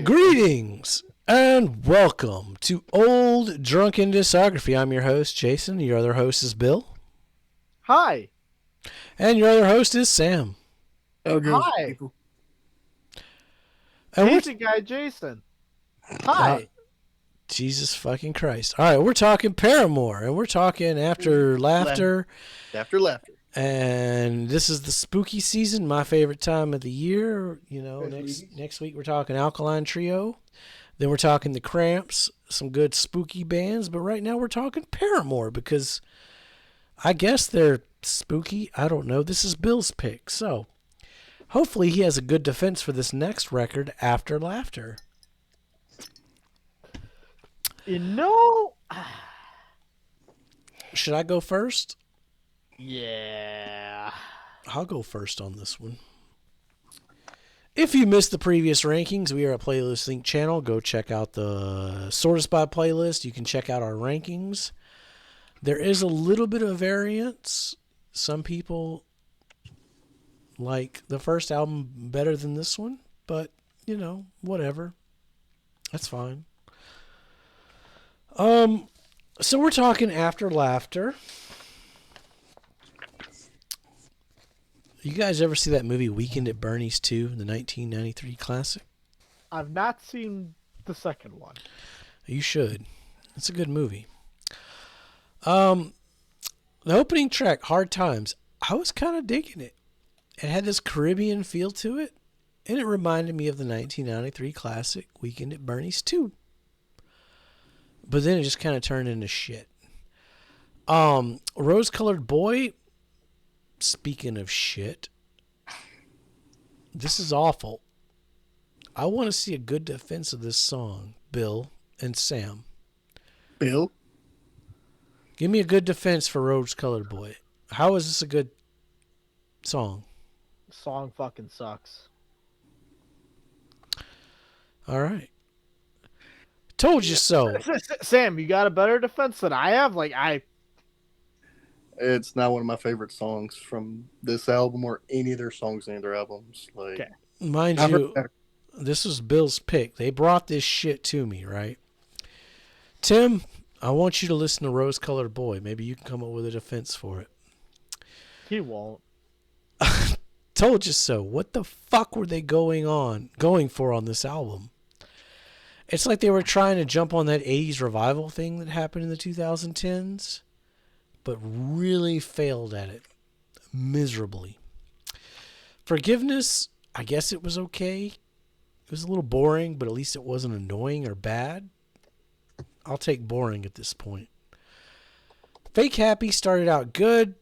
Greetings and welcome to Old Drunken Discography. I'm your host, Jason. Your other host is Bill. Hi. And your other host is Sam. Hi. People. And Jason guy Jason. Hi. Jesus fucking Christ. All right, we're talking Paramore, and we're talking After Laughter. After Laughter. And this is the spooky season, my favorite time of the year. You know, next week we're talking Alkaline Trio. Then we're talking The Cramps, some good spooky bands. But right now we're talking Paramore because I guess they're spooky. I don't know. This is Bill's pick. So hopefully he has a good defense for this next record, After Laughter. You know... Should I go first? Yeah. I'll go first on this one. If you missed the previous rankings, we are a Playlist Link channel. Go check out the Sort Us by playlist. You can check out our rankings. There is a little bit of variance. Some people like the first album better than this one, but, you know, whatever. That's fine. So we're talking After Laughter. You guys ever see that movie Weekend at Bernie's 2, the 1993 classic? I've not seen the second one. You should. It's a good movie. The opening track, Hard Times, I was kind of digging it. It had this Caribbean feel to it, and it reminded me of the 1993 classic Weekend at Bernie's 2. But then it just kind of turned into shit. Rose Colored Boy, speaking of shit, this is awful. I want to see a good defense of this song, Bill and Sam. Bill? Give me a good defense for Rose Colored Boy. How is this a good song? The song fucking sucks. All right. Told you so. Sam, you got a better defense than I have? It's not one of my favorite songs from this album or any of their songs in their albums. Okay. Mind you, this was Bill's pick. They brought this shit to me, right? Tim, I want you to listen to Rose Colored Boy. Maybe you can come up with a defense for it. He won't. Told you so. What the fuck were they going for on this album? It's like they were trying to jump on that 80s revival thing that happened in the 2010s, but really failed at it miserably. Forgiveness, I guess it was okay. It was a little boring, but at least it wasn't annoying or bad. I'll take boring at this point. Fake Happy started out good.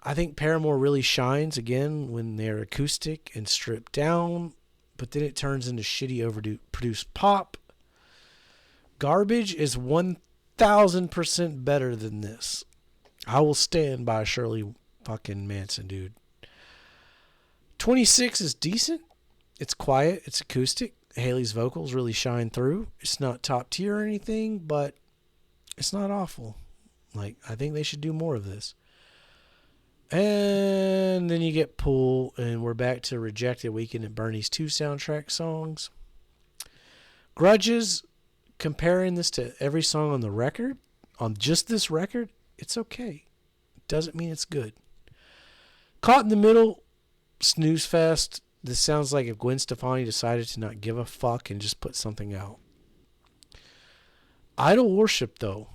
I think Paramore really shines again when they're acoustic and stripped down, but then it turns into shitty overproduced pop. Garbage is 1,000% better than this. I will stand by Shirley fucking Manson, dude. 26 is decent. It's quiet. It's acoustic. Haley's vocals really shine through. It's not top tier or anything, but it's not awful. I think they should do more of this. And then you get Pool, and we're back to Rejected Weekend at Bernie's 2 soundtrack songs. Grudges, comparing this to every song on the record, on just this record, it's okay. Doesn't mean it's good. Caught in the Middle, snooze fest. This sounds like if Gwen Stefani decided to not give a fuck and just put something out. Idol Worship, though.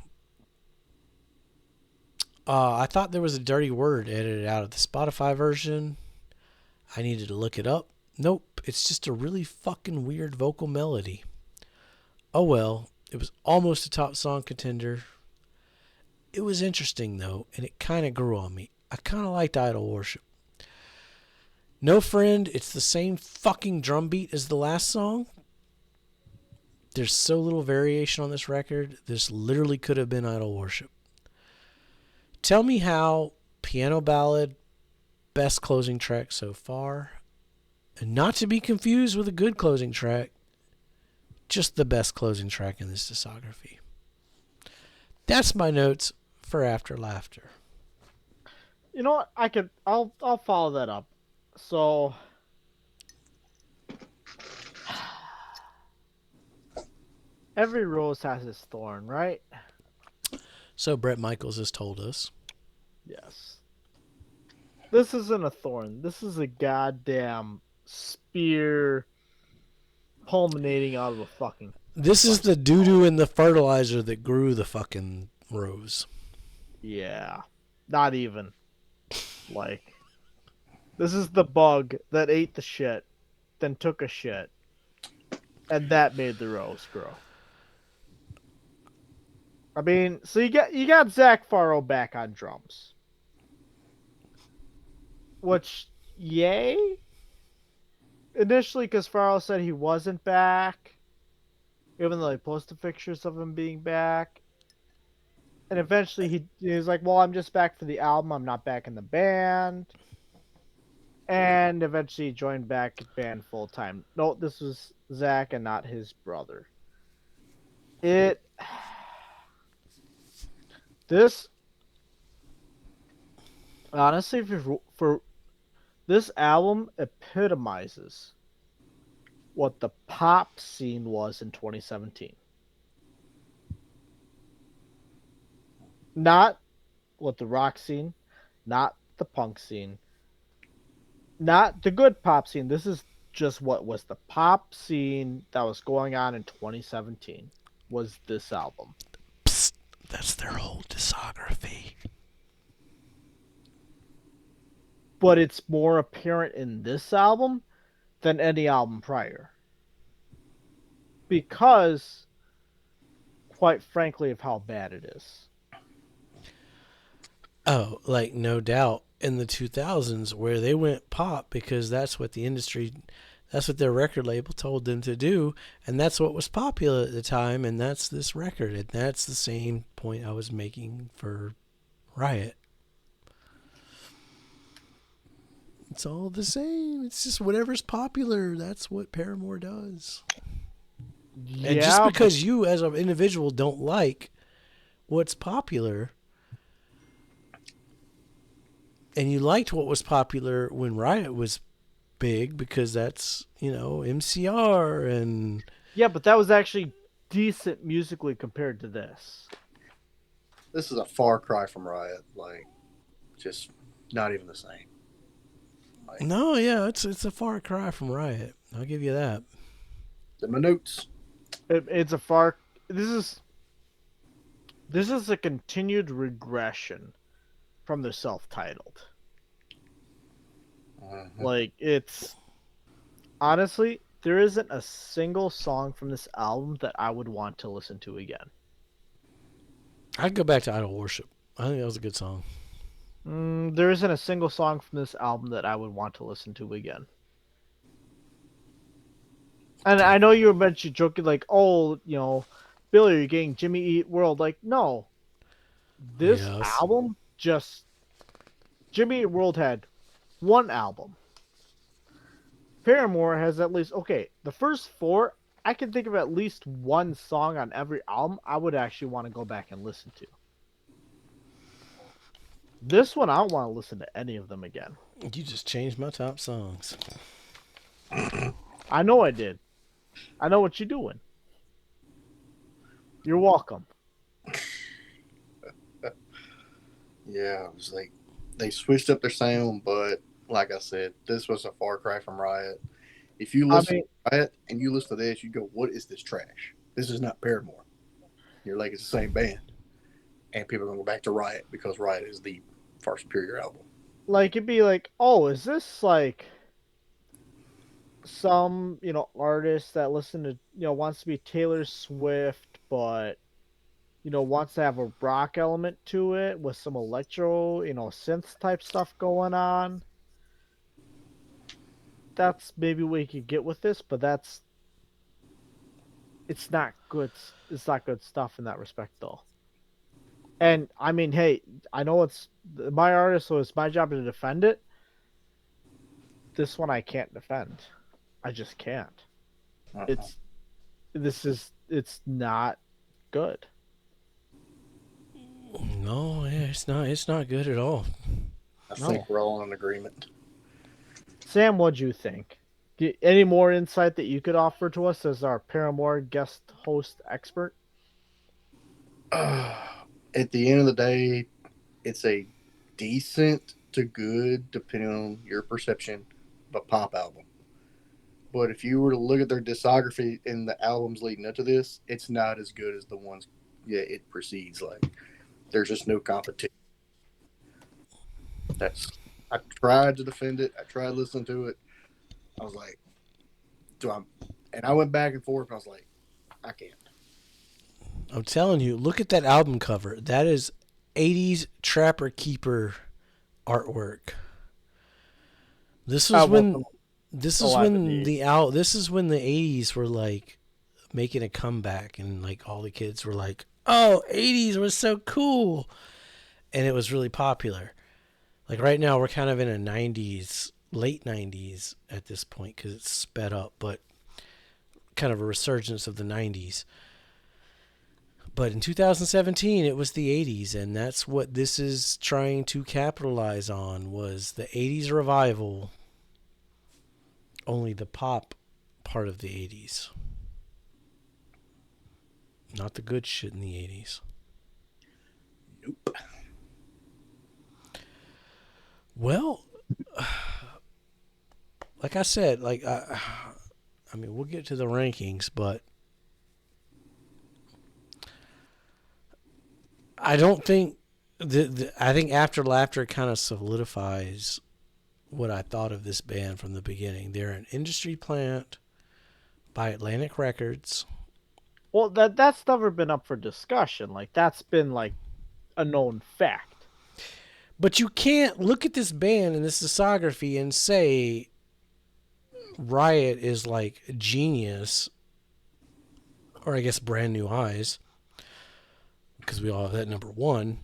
I thought there was a dirty word edited out of the Spotify version. I needed to look it up. Nope, it's just a really fucking weird vocal melody. Oh well, it was almost a top song contender. It was interesting, though, and it kind of grew on me. I kind of liked Idol Worship. No Friend, it's the same fucking drum beat as the last song. There's so little variation on this record. This literally could have been Idol Worship. Tell Me How, piano ballad, best closing track so far. And not to be confused with a good closing track, just the best closing track in this discography. That's my notes for After Laughter. You know what? I'll follow that up. So Every rose has its thorn, right? So Brett Michaels has told us. Yes. This isn't a thorn. This is a goddamn spear culminating out of a fucking This is like the doo-doo in the fertilizer that grew the fucking rose. yeah. Not even. Like this is the bug that ate the shit, then took a shit, and that made the rose grow. I mean, so you got Zach Farrow back on drums. Which yay? Initially because Farrow said he wasn't back, even though they posted pictures of him being back. And eventually he was like, well, I'm just back for the album. I'm not back in the band. And eventually he joined back band full time. No, this was Zach and not his brother. It this honestly for this album epitomizes what the pop scene was in 2017. Not what the rock scene, not the punk scene, not the good pop scene. This is just what was the pop scene that was going on in 2017 was this album. Psst, that's their whole discography. But it's more apparent in this album than any album prior. Because, quite frankly, of how bad it is. Oh, like no doubt in the 2000s where they went pop because that's what the industry, that's what their record label told them to do, and that's what was popular at the time, and that's this record, and that's the same point I was making for Riot. It's all the same. It's just whatever's popular. That's what Paramore does. And just Yeah, but because you, as an individual, don't like what's popular, and you liked what was popular when Riot was big, because that's, MCR and. yeah, but that was actually decent musically compared to this. This is a far cry from Riot. Like, just not even the same. Like, No, yeah, it's a far cry from Riot. I'll give you that. in my notes. It's a far. This is a continued regression from the self-titled. Mhm. Like it's honestly, there isn't a single song from this album that I would want to listen to again. I'd go back to Idol Worship. I think that was a good song. There isn't a single song from this album that I would want to listen to again. And I know you were mentioning joking like, oh, Billy, you're getting Jimmy Eat World. Like, no, this Yes. album just Jimmy Eat World had one album. Paramore has at least the first four. I can think of at least one song on every album I would actually want to go back and listen to. This one I don't want to listen to any of them again. You just changed my top songs. I know I did. I know what you're doing. You're welcome. Yeah, it was like they switched up their sound, but like I said, this was a far cry from Riot. If you I listen mean, to Riot and you listen to this, you go, "What is this trash? This is not Paramore." You're like, it's the same band, and people are gonna go back to Riot because Riot is the far superior album. like it'd be like, oh, is this like some artist that listen to wants to be Taylor Swift, but wants to have a rock element to it with some electro, synth type stuff going on. That's maybe what you could get with this, but it's not good. It's not good stuff in that respect, though. And I mean, hey, I know it's my artist, so it's my job to defend it. This one I can't defend. I just can't. Uh-uh. It's it's not good. No, yeah, it's not. It's not good at all. I No. think we're all in agreement. Sam, what'd you think? Any more insight that you could offer to us as our Paramore guest host expert? At the end of the day, it's a decent to good, depending on your perception, of a pop album. But if you were to look at their discography and the albums leading up to this, it's not as good as the ones it precedes. Like, there's just no competition. I tried to defend it. I tried listening to it. I was like, and I went back and forth. And I was like, I can't. I'm telling you, look at that album cover. That is 80s Trapper Keeper artwork. This was when this is when the 80s were like making a comeback, and like all the kids were like, "Oh, 80s was so cool." And it was really popular. Like right now we're kind of in a 90s, late 90s at this point cuz it's sped up, but kind of a resurgence of the 90s. But in 2017, it was the 80s, and that's what this is trying to capitalize on, was the 80s revival, only the pop part of the 80s. Not the good shit in the 80s. Nope. Well, like I said, I mean, we'll get to the rankings, but I don't think I think After Laughter kind of solidifies what I thought of this band from the beginning. They're an industry plant by Atlantic Records. Well, that's never been up for discussion. Like, that's been like a known fact. But you can't look at this band and this discography and say Riot is like genius, or I guess Brand New Eyes, because we all have that number one,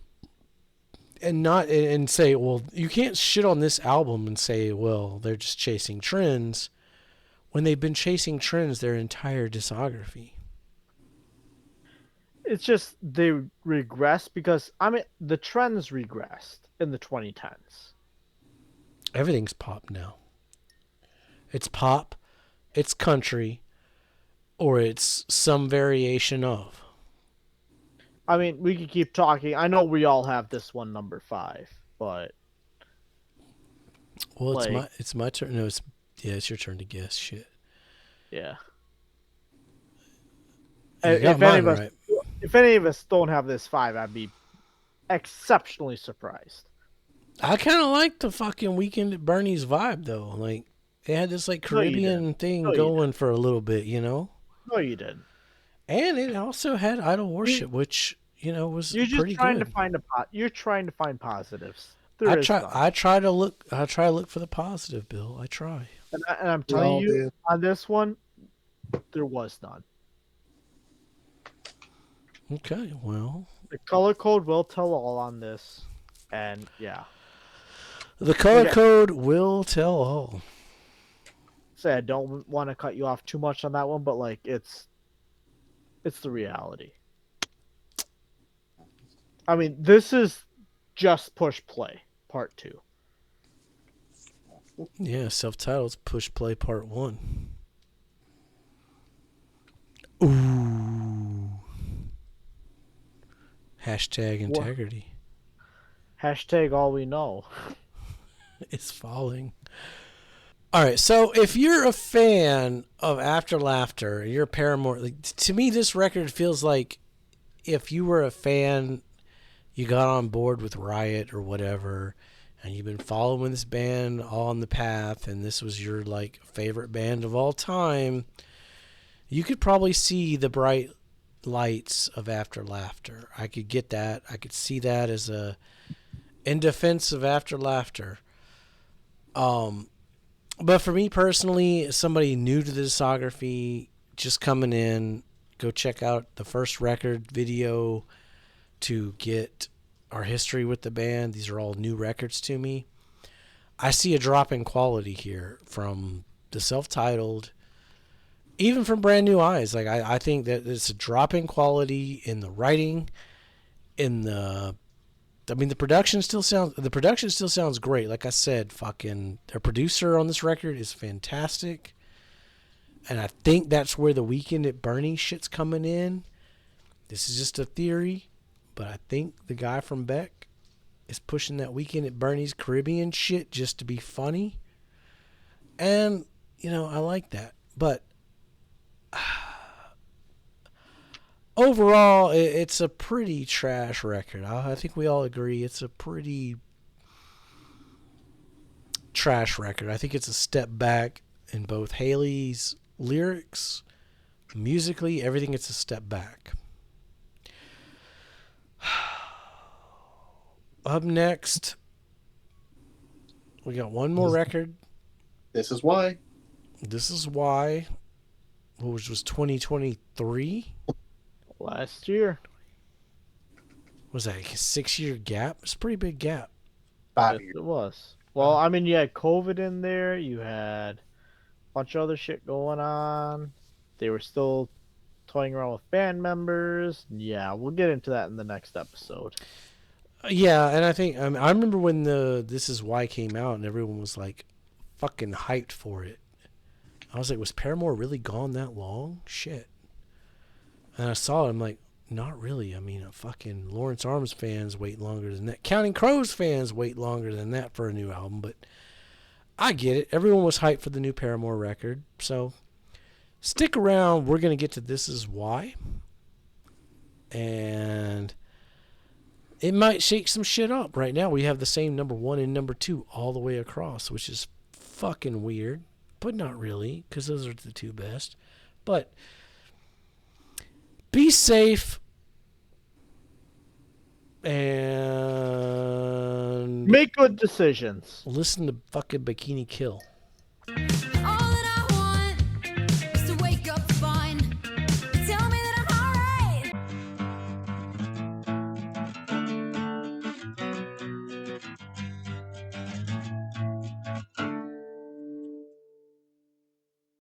and say, well, you can't shit on this album and say, well, they're just chasing trends, when they've been chasing trends their entire discography. It's just they regressed because, I mean, the trends regressed in the 2010s. Everything's pop now. It's pop, it's country, or it's some variation of. I mean, we could keep talking. I know we all have this one number 5, but well, it's my turn. No, it's your turn to guess. Shit. Yeah. If any of us don't have this 5, I'd be exceptionally surprised. I kind of like the fucking Weekend at Bernie's vibe, though. Like, they had this like Caribbean thing going for a little bit, you know? No, you didn't. And it also had Idol Worship, which, you know, was pretty good. You're trying to find positives. I try to look for the positive, Bill. I try. And I'm telling you, on this one, there was none. Okay, well, the color code will tell all on this, and yeah, the color code will tell all. Say, I don't want to cut you off too much on that one, but like it's the reality. I mean, this is just Push Play Part 2. Yeah, self-titled Push Play Part 1. Ooh. Hashtag integrity. Hashtag all we know. It's falling. All right, so if you're a fan of After Laughter, you're a Paramore. Like, to me, this record feels like if you were a fan, you got on board with Riot or whatever, and you've been following this band on the path, and this was your like favorite band of all time, you could probably see the bright lights of After Laughter. I could get that. I could see that as a in defense of After Laughter. But for me personally, somebody new to the discography, just coming in, go check out the first record video to get our history with the band. These are all new records to me. I see a drop in quality here from the self-titled, even from Brand New Eyes. Like I think that it's a drop in quality in the writing, the production still sounds great. Like I said, fucking their producer on this record is fantastic. And I think that's where the Weekend at Bernie's shit's coming in. This is just a theory, but I think the guy from Beck is pushing that Weekend at Bernie's Caribbean shit just to be funny. And, you know, I like that. But overall, it's a pretty trash record. I think we all agree it's a pretty trash record. I think it's a step back in both Haley's lyrics, musically, everything. It's a step back. Up next, we got one more record. This is why. This is why, which was 2023. Last year. Was that like a 6-year gap? It's a pretty big gap. 5 Yes, years. it was. Well, I mean, you had COVID in there. You had a bunch of other shit going on. They were still toying around with band members. Yeah, we'll get into that in the next episode. Yeah, and I think I remember when the This Is Why came out and everyone was like fucking hyped for it. I was like, was Paramore really gone that long? Shit. And I saw it, I'm like, not really. I mean, fucking Lawrence Arms fans wait longer than that. Counting Crows fans wait longer than that for a new album, but I get it. Everyone was hyped for the new Paramore record. So stick around. We're going to get to This Is Why. And it might shake some shit up. Right now, we have the same number 1 and number 2 all the way across, which is fucking weird, but not really, because those are the 2 best. But be safe and Make good decisions. listen to fucking Bikini Kill.